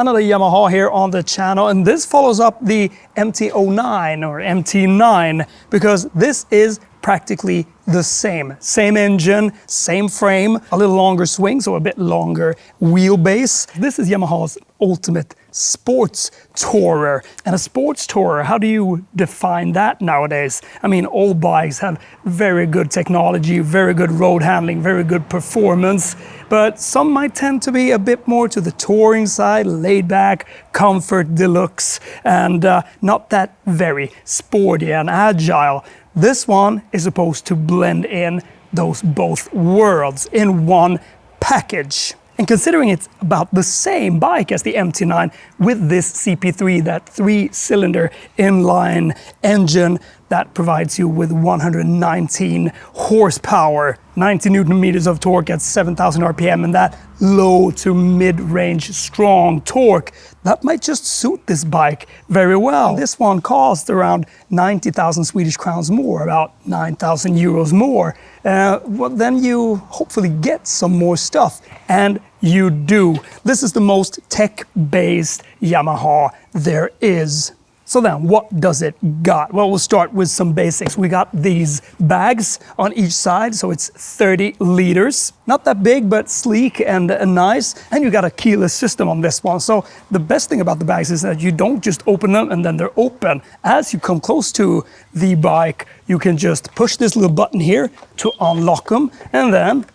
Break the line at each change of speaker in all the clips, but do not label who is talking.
Another Yamaha here on the channel, and this follows up the MT-09 or MT-9 because this is practically the same engine, same frame, a little longer swing, so a bit longer wheelbase. This is Yamaha's ultimate sports tourer. And a sports tourer, how do you define that nowadays? I mean, all bikes have very good technology, very good road handling, very good performance, but some might tend to be a bit more to the touring side, laid back, comfort deluxe, and not that very sporty and agile. This one is supposed to blend in those both worlds in one package. And considering it's about the same bike as the MT-9 with this CP3, that 3-cylinder inline engine that provides you with 119 horsepower, 90 Newton meters of torque at 7,000 RPM, and that low to mid-range strong torque, that might just suit this bike very well. This one costs around 90,000 Swedish crowns more, about 9,000 euros more. Well, then you hopefully get some more stuff, and you do. This is the most tech-based Yamaha there is. So then, what does it got? Well, we'll start with some basics. We got these bags on each side, so it's 30 liters. Not that big, but sleek and nice. And you got a keyless system on this one. So the best thing about the bags is that you don't just open them and then they're open. As you come close to the bike, you can just push this little button here to unlock them, and then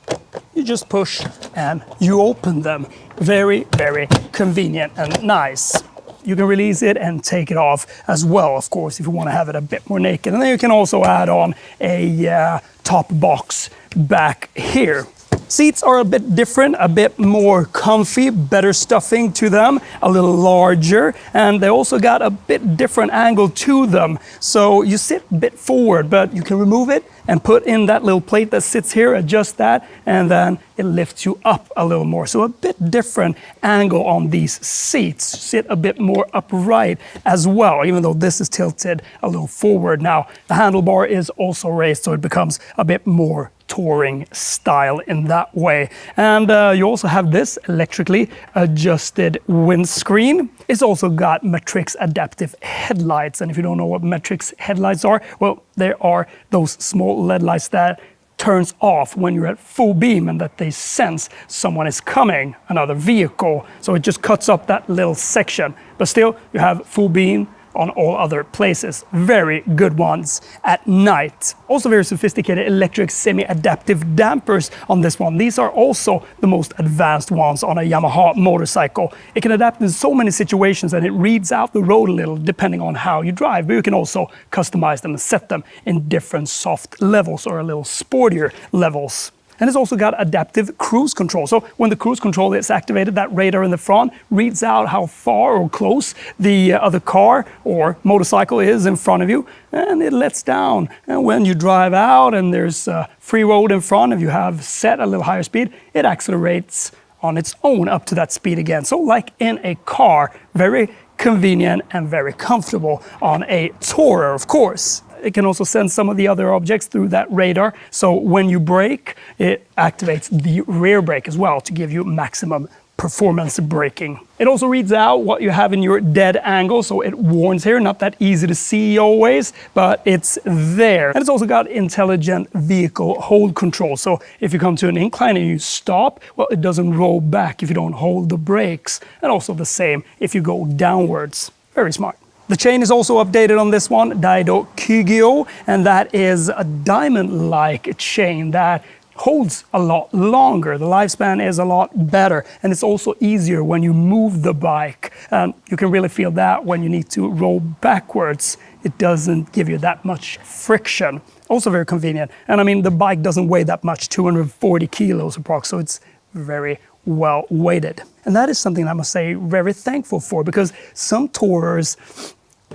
you just push and you open them. Very, very convenient and nice. You can release it and take it off as well, of course, if you want to have it a bit more naked. And then you can also add on a top box back here. Seats are a bit different, a bit more comfy, better stuffing to them, a little larger, and they also got a bit different angle to them. So you sit a bit forward, but you can remove it and put in that little plate that sits here, adjust that, and then it lifts you up a little more. So a bit different angle on these seats. Sit a bit more upright as well, even though this is tilted a little forward. Now, the handlebar is also raised, so it becomes a bit more touring style in that way. And you also have this electrically adjusted windscreen. It's also got Matrix adaptive headlights. And if you don't know what Matrix headlights are, well, they are those small LED lights that turns off when you're at full beam and that they sense someone is coming, another vehicle. So it just cuts up that little section. But still, you have full beam on all other places. Very good ones at night. Also very sophisticated electric semi-adaptive dampers on this one. These are also the most advanced ones on a Yamaha motorcycle. It can adapt in so many situations and it reads out the road a little depending on how you drive, but you can also customize them and set them in different soft levels or a little sportier levels. And it's also got adaptive cruise control. So when the cruise control is activated, that radar in the front reads out how far or close the other car or motorcycle is in front of you, and it lets down. And when you drive out and there's a free road in front, if you have set a little higher speed, it accelerates on its own up to that speed again. So like in a car, very convenient and very comfortable on a tourer, of course. It can also send some of the other objects through that radar. So when you brake, it activates the rear brake as well to give you maximum performance braking. It also reads out what you have in your dead angle, so it warns here. Not that easy to see always, but it's there. And it's also got intelligent vehicle hold control. So if you come to an incline and you stop, well, it doesn't roll back if you don't hold the brakes. And also the same if you go downwards. Very smart. The chain is also updated on this one, Daido Kygyo, and that is a diamond-like chain that holds a lot longer. The lifespan is a lot better, and it's also easier when you move the bike. You can really feel that when you need to roll backwards. It doesn't give you that much friction. Also very convenient. And I mean, the bike doesn't weigh that much, 240 kilos approx, so it's very well weighted. And that is something I must say very thankful for, because some tourers,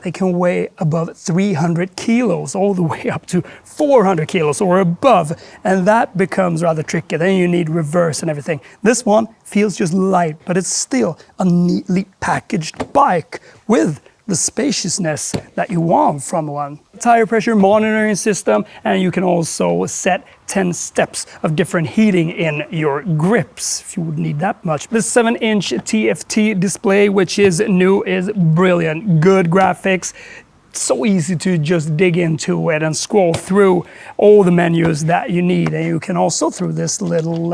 they can weigh above 300 kilos all the way up to 400 kilos or above, and that becomes rather tricky. Then you need reverse and everything. This one feels just light, but it's still a neatly packaged bike with the spaciousness that you want from one. Tire pressure monitoring system, and you can also set 10 steps of different heating in your grips if you would need that much. The 7-inch TFT display, which is new, is brilliant. Good graphics. So easy to just dig into it and scroll through all the menus that you need. And you can also, through this little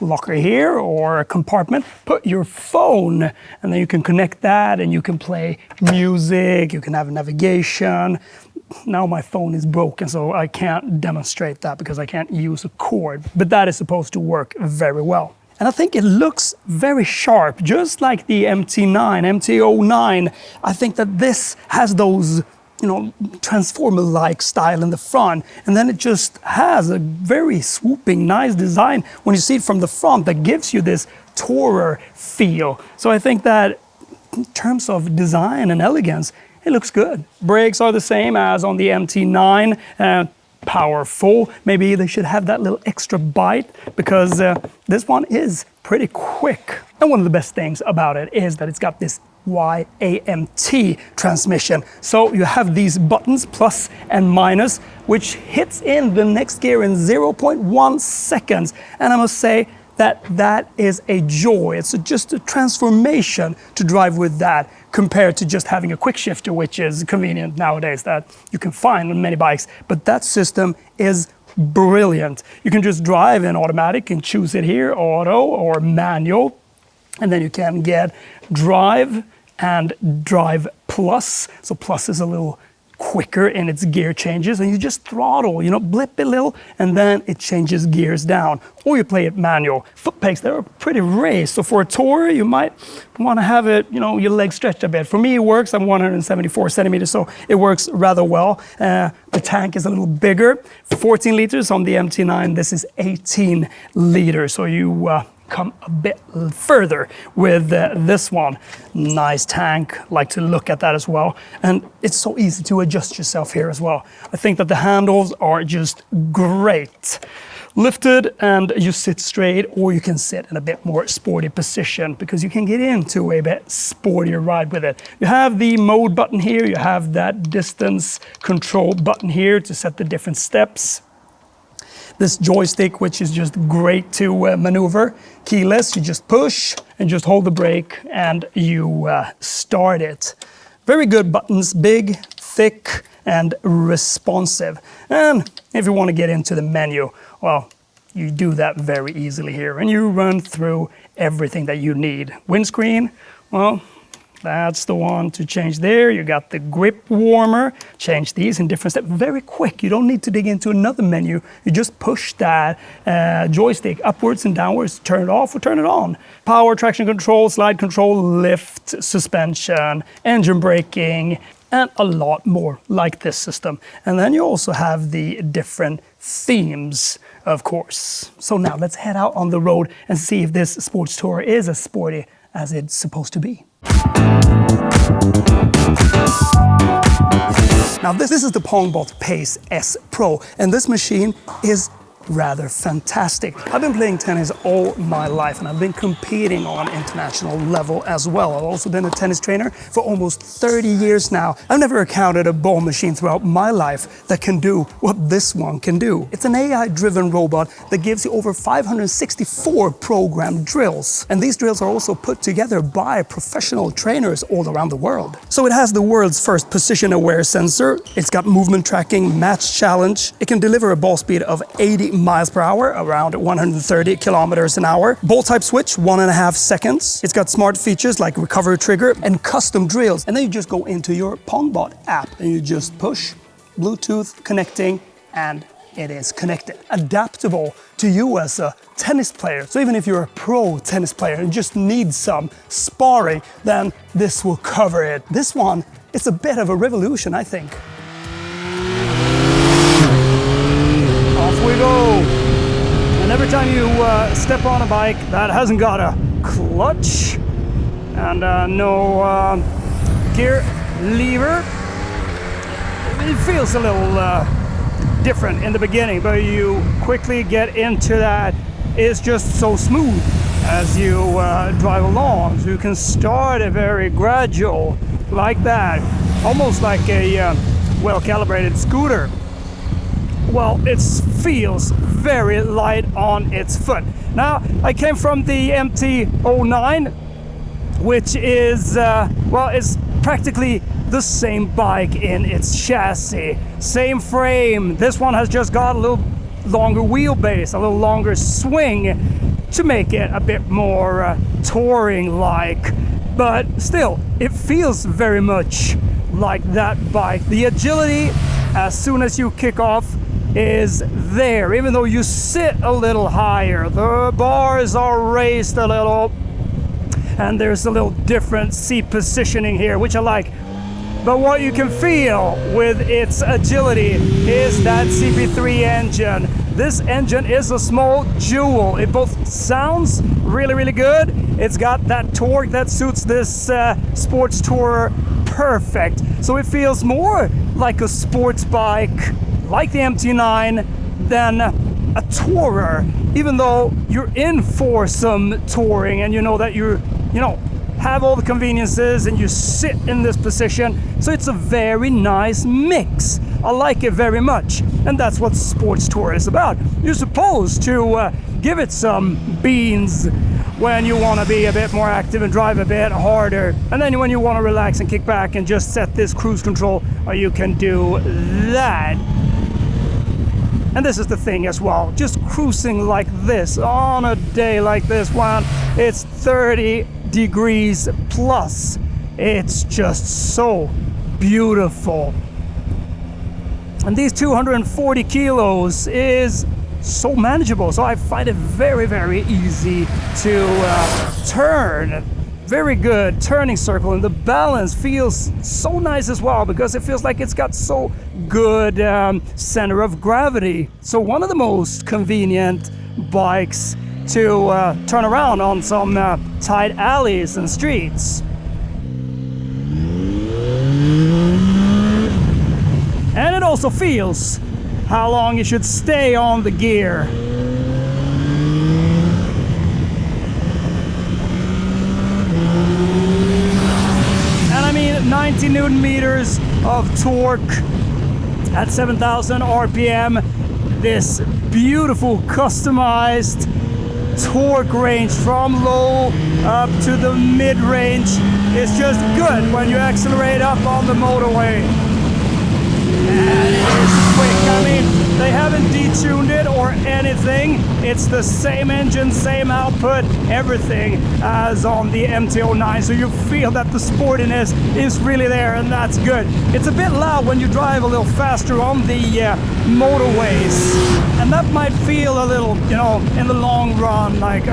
locker here or a compartment, put your phone, and then you can connect that and you can play music, you can have navigation. Now my phone is broken, so I can't demonstrate that because I can't use a cord, but that is supposed to work very well. And I think it looks very sharp, just like the MT9, MT09. I think that this has those, you know, transformer-like style in the front, and then it just has a very swooping, nice design when you see it from the front that gives you this tourer feel. So I think that in terms of design and elegance, it looks good. Brakes are the same as on the MT9. Powerful. Maybe they should have that little extra bite because this one is pretty quick. And one of the best things about it is that it's got this Y-AMT transmission. So you have these buttons, plus and minus, which hits in the next gear in 0.1 seconds. And I must say that is a joy. It's just a transformation to drive with that compared to just having a quick shifter, which is convenient nowadays that you can find on many bikes. But that system is brilliant. You can just drive in automatic and choose it here, auto or manual. And then you can get drive and drive plus. So plus is a little quicker in its gear changes, and you just throttle, you know, blip a little, and then it changes gears down. Or you play it manual. Foot pegs, they're pretty raised, so for a tourer, you might want to have it, you know, your legs stretched a bit. For me, it works. I'm 174 centimeters, so it works rather well. The tank is a little bigger, 14 liters. On the MT9, this is 18 liters, so you come a bit further with this one. Nice tank, like to look at that as well. And it's so easy to adjust yourself here as well. I think that the handles are just great. Lifted and you sit straight, or you can sit in a bit more sporty position because you can get into a bit sportier ride with it. You have the mode button here, you have that distance control button here to set the different steps. This joystick, which is just great to maneuver. Keyless, you just push and just hold the brake and you start it. Very good buttons, big, thick, and responsive. And if you want to get into the menu, well, you do that very easily here. And you run through everything that you need. Windscreen, well, that's the one to change there. You got the grip warmer, change these in different steps. Very quick, you don't need to dig into another menu. You just push that joystick upwards and downwards, turn it off or turn it on. Power, traction control, slide control, lift, suspension, engine braking, and a lot more like this system. And then you also have the different themes, of course. So now let's head out on the road and see if this sports tourer is as sporty as it's supposed to be. Now this is the PONGBOT Pace S Pro, and this machine is rather fantastic. I've been playing tennis all my life, and I've been competing on international level as well. I've also been a tennis trainer for almost 30 years now. I've never encountered a ball machine throughout my life that can do what this one can do. It's an AI-driven robot that gives you over 564 programmed drills. And these drills are also put together by professional trainers all around the world. So it has the world's first position-aware sensor. It's got movement tracking, match challenge. It can deliver a ball speed of 80 miles per hour, around 130 kilometers an hour. Ball type switch, 1.5 seconds. It's got smart features like recovery trigger and custom drills. And then you just go into your PONGBOT app and you just push, Bluetooth connecting, and it is connected. Adaptable to you as a tennis player. So even if you're a pro tennis player and just need some sparring, then this will cover it. This one is a bit of a revolution, I think. Off we go. And every time you step on a bike that hasn't got a clutch and no gear lever, it feels a little different in the beginning, but you quickly get into that. It's just so smooth as you drive along. So you can start a very gradual like that. Almost like a well-calibrated scooter. Well, it feels very light on its foot. Now, I came from the MT-09, which is, well, it's practically the same bike in its chassis. Same frame. This one has just got a little longer wheelbase, a little longer swing to make it a bit more touring-like. But still, it feels very much like that bike. The agility, as soon as you kick off, is there. Even though you sit a little higher, the bars are raised a little, and there's a little different seat positioning here, which I like. But what you can feel with its agility is that CP3 engine. This engine is a small jewel. It both sounds really, really good. It's got that torque that suits this sports tourer perfect. So it feels more like a sports bike, like the MT-9, than a tourer. Even though you're in for some touring and you know that you have all the conveniences and you sit in this position. So it's a very nice mix. I like it very much. And that's what sports tour is about. You're supposed to give it some beans when you want to be a bit more active and drive a bit harder. And then when you want to relax and kick back and just set this cruise control, you can do that. And this is the thing as well, just cruising like this on a day like this when it's 30 degrees plus. It's just so beautiful. And these 240 kilos is so manageable. So I find it very, very easy to turn. Very good turning circle, and the balance feels so nice as well because it feels like it's got so good center of gravity. So one of the most convenient bikes to turn around on some tight alleys and streets. And it also feels how long you should stay on the gear. And I mean 90 Newton meters of torque at 7,000 RPM. This beautiful customized torque range from low up to the mid-range is just good when you accelerate up on the motorway. And it is quick. I mean, they haven't detuned it or anything. It's the same engine, same output, everything as on the MT-09. So you feel that the sportiness is really there, and that's good. It's a bit loud when you drive a little faster on the motorways. And that might feel a little, in the long run, like,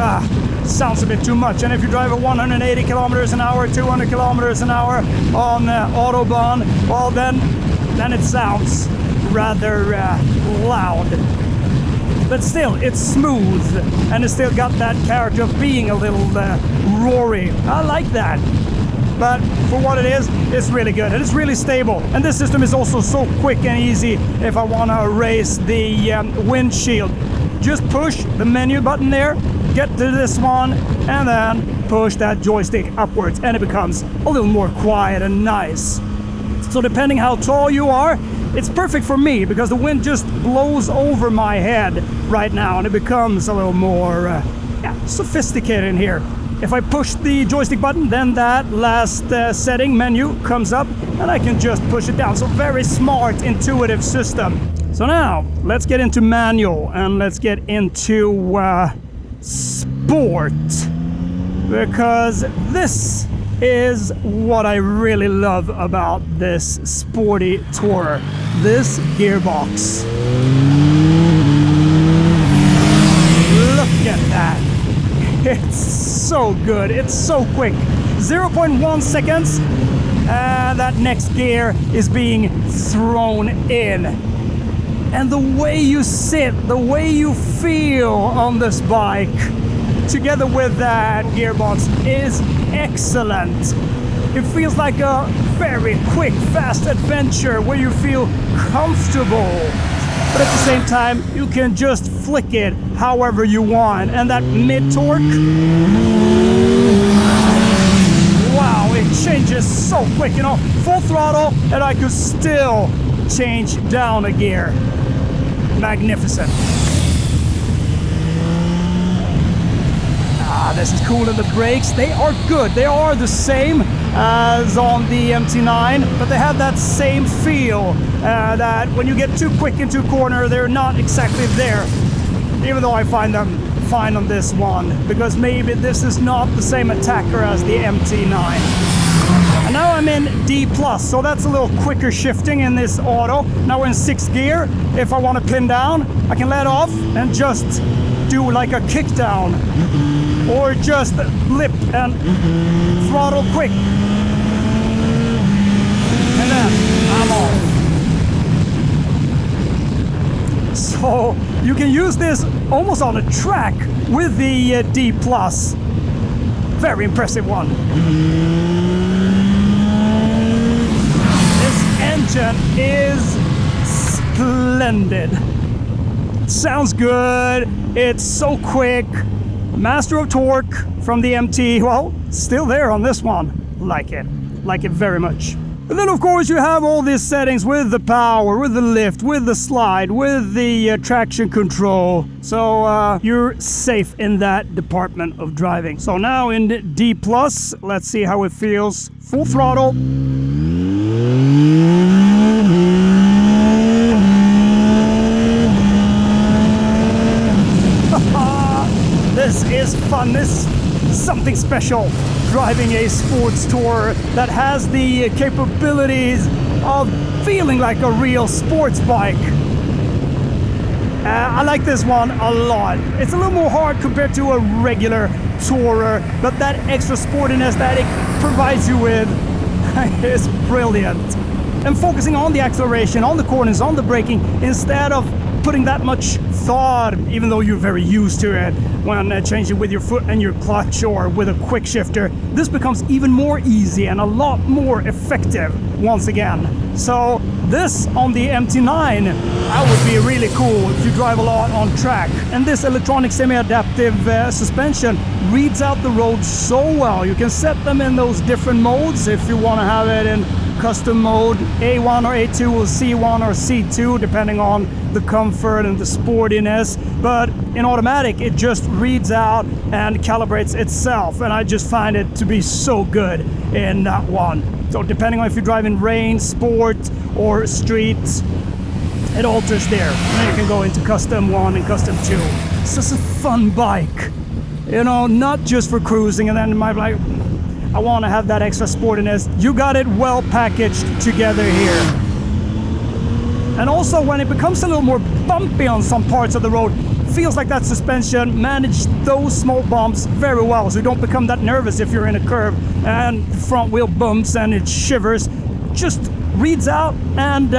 sounds a bit too much. And if you drive at 180 kilometers an hour, 200 kilometers an hour on Autobahn, well, then it sounds rather loud. But still, it's smooth, and it's still got that character of being a little roary. I like that. But for what it is, it's really good, and it's really stable. And this system is also so quick and easy if I want to raise the windshield. Just push the menu button there, get to this one, and then push that joystick upwards, and it becomes a little more quiet and nice. So depending how tall you are, it's perfect for me because the wind just blows over my head right now, and it becomes a little more sophisticated in here. If I push the joystick button, then that last setting menu comes up and I can just push it down. So very smart, intuitive system. So now let's get into manual and let's get into sport, because this is what I really love about this sporty tourer, this gearbox. Look at that. It's so good. It's so quick. 0.1 seconds. That next gear is being thrown in. And the way you sit, the way you feel on this bike, together with that gearbox, is excellent. It feels like a very quick, fast adventure where you feel comfortable, but at the same time you can just flick it however you want. And that mid torque, wow, it changes so quick, you know, full throttle, and I could still change down a gear. Magnificent. This is cool. And the brakes, they are good. They are the same as on the MT9, but they have that same feel that when you get too quick into a corner, they're not exactly there. Even though I find them fine on this one, because maybe this is not the same attacker as the MT9. And now I'm in D+, so that's a little quicker shifting in this auto. Now we're in 6th gear. If I want to pin down, I can let off and just do like a kick down, or just lip and throttle quick. And then I'm off. So you can use this almost on a track with the D+. Very impressive one. This engine is splendid. Sounds good. It's so quick. Master of torque from the MT. Well, still there on this one. Like it very much. And then of course you have all these settings with the power, with the lift, with the slide, with the traction control. So you're safe in that department of driving. So now in D+, let's see how it feels. Full throttle. This is fun. This is something special. Driving a sports tourer that has the capabilities of feeling like a real sports bike. I like this one a lot. It's a little more hard compared to a regular tourer, but that extra sportiness that it provides you with is brilliant. And focusing on the acceleration, on the corners, on the braking, instead of putting that much thought, even though you're very used to it when changing with your foot and your clutch or with a quick shifter, this becomes even more easy and a lot more effective once again. So this on the MT9, that would be really cool if you drive a lot on track. And this electronic semi-adaptive suspension reads out the road so well. You can set them in those different modes if you want to have it in custom mode, A1 or A2 or C1 or C2, depending on the comfort and the sportiness. But in automatic, it just reads out and calibrates itself. And I just find it to be so good in that one. So depending on if you drive in rain, sport, or streets, it alters there. And then you can go into custom 1 and custom 2. It's just a fun bike. You know, not just for cruising, and then you might be like, I want to have that extra sportiness. You got it well packaged together here. And also when it becomes a little more bumpy on some parts of the road, feels like that suspension managed those small bumps very well, so you don't become that nervous if you're in a curve and the front wheel bumps and it shivers. Just reads out and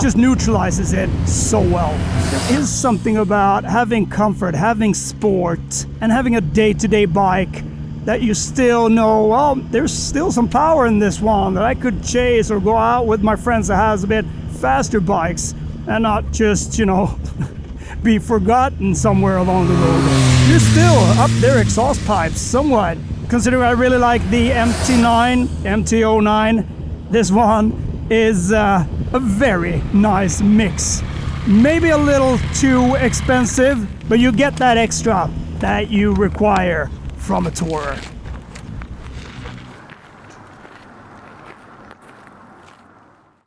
just neutralizes it so well. There is something about having comfort, having sport, and having a day-to-day bike that you still know, well, there's still some power in this one that I could chase or go out with my friends that has a bit faster bikes and not just, you know, be forgotten somewhere along the road. You're still up their exhaust pipes somewhat. Considering I really like the MT9, MT09, this one is a very nice mix. Maybe a little too expensive, but you get that extra that you require from a tourer.